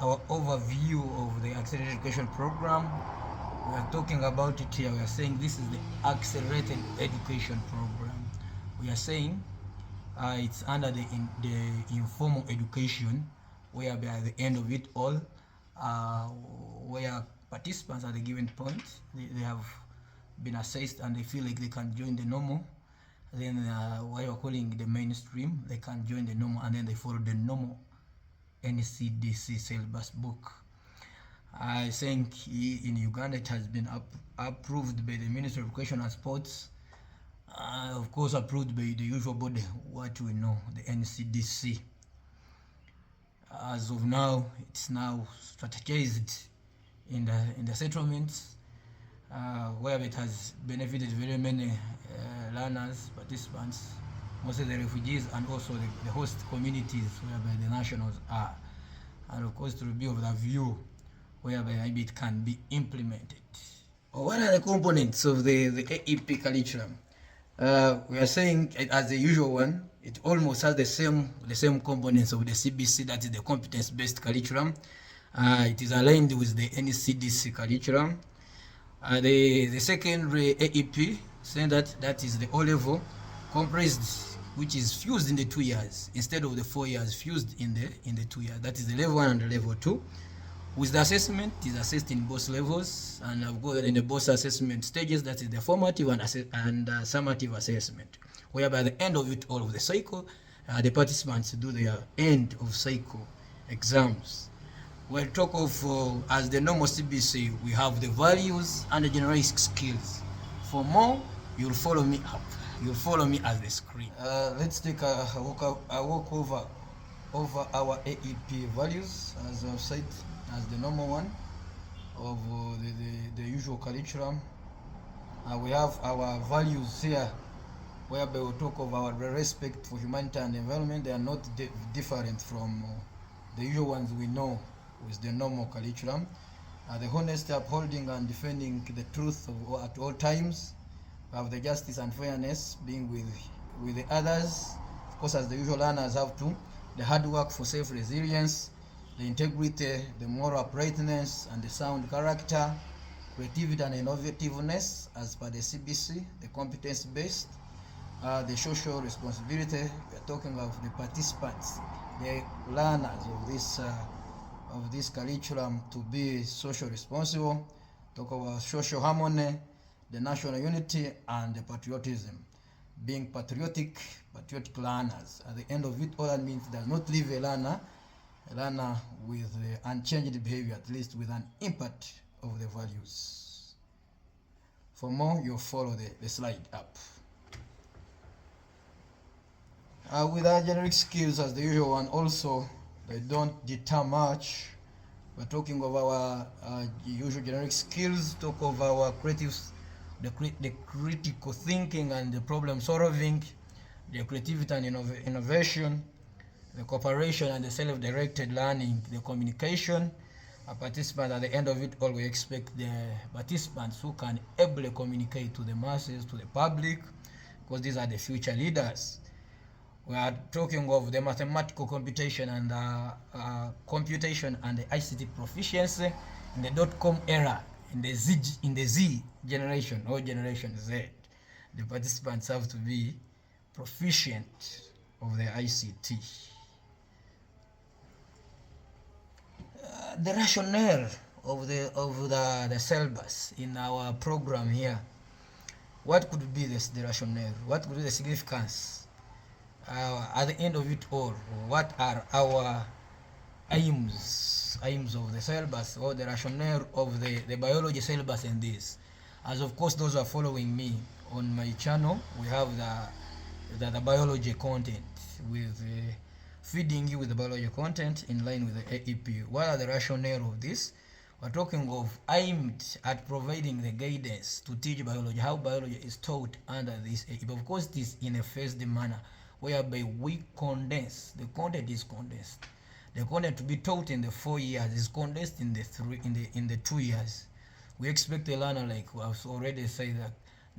our overview of the accelerated education program. We are talking about it here. We are saying this is the accelerated education program. We are saying it's under the informal education, where by the end of it all, where participants at a given point, they have been assessed and they feel like they can join the normal. Then what you're calling the mainstream, they can join the normal and then they follow the normal NCDC syllabus book. I think in Uganda it has been approved by the Ministry of Education and Sports, of course approved by the usual body, what we know, the NCDC. As of now, it's now strategized in the settlements, where it has benefited very many learners, participants, mostly the refugees and also the host communities whereby the nationals are. And of course, to be of the view whereby maybe it can be implemented. What are the components of the AEP curriculum? We are saying, as the usual one, it almost has the same components of the CBC, that is the competence-based curriculum. It is aligned with the NCDC curriculum. The secondary AEP, saying that is the O-level, comprised, which is fused in the 2 years instead of the 4 years, fused in the 2 years. That is the level 1 and the level 2. With the assessment, it is assessed in both levels, and I've got in the both assessment stages, that is the formative and summative assessment, where by the end of it all of the cycle, the participants do their end of cycle exams. We'll talk of, as the normal CBC, we have the values and the generic skills. For more, you'll follow me up. You'll follow me as the screen. Let's take a walk over our AEP values, as I've said, as the normal one of the usual curriculum. We have our values here, whereby we talk of our respect for humanity and environment. They are not different from the usual ones we know with the normal curriculum. The honesty, upholding and defending the truth at all times. We have the justice and fairness, being with the others, of course, as the usual learners have to. The hard work for self-resilience, the integrity, the moral uprightness, and the sound character, creativity and innovativeness, as per the CBC, the competence-based, the social responsibility. We are talking of the participants, the learners of this curriculum to be social responsible. Talk about social harmony, the national unity, and the patriotism. Being patriotic learners. At the end of it all, that means does not leave a learner with unchanged behavior, at least with an impact of the values. For more, you'll follow the slide up. With our generic skills, as the usual one, also they don't deter much. We're talking of our usual generic skills, talk of our creative, the critical thinking and the problem solving, the creativity and innovation, the cooperation and the self-directed learning, the communication. A participant, at the end of it all, we expect the participants who can ably communicate to the masses, to the public, because these are the future leaders. We are talking of the mathematical computation and computation and the ICT proficiency in the .com era, in the Z generation or generation Z. The participants have to be proficient of the ICT. The rationale of the syllabus in our program here. What could be the rationale? What could be the significance? At the end of it all, what are our aims of the syllabus, or the rationale of the biology syllabus in this? As of course, those who are following me on my channel, we have the biology content, with feeding you with the biology content in line with the AEP. What are the rationale of this? We're talking of aimed at providing the guidance to teach biology, how biology is taught under this AEP. Of course, it is in a phased manner, whereby we condense, the content is condensed. The content to be taught in the 4 years is condensed in the 2 years. We expect a learner, like I've already said, that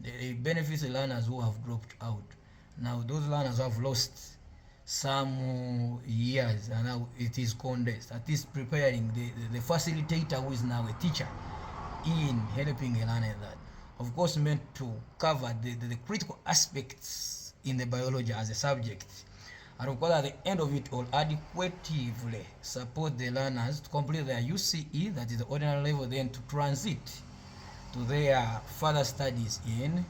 it benefits the learners who have dropped out. Now those learners who have lost some years, and now it is condensed, at least preparing the facilitator who is now a teacher in helping a learner that, of course, meant to cover the critical aspects in the biology as a subject, and of course at the end of it all adequately support the learners to complete their UCE, that is the ordinary level, then to transit to their further studies in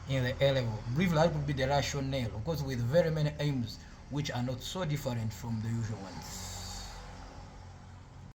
the A level. Briefly, that would be the rationale, of course, with very many aims which are not so different from the usual ones.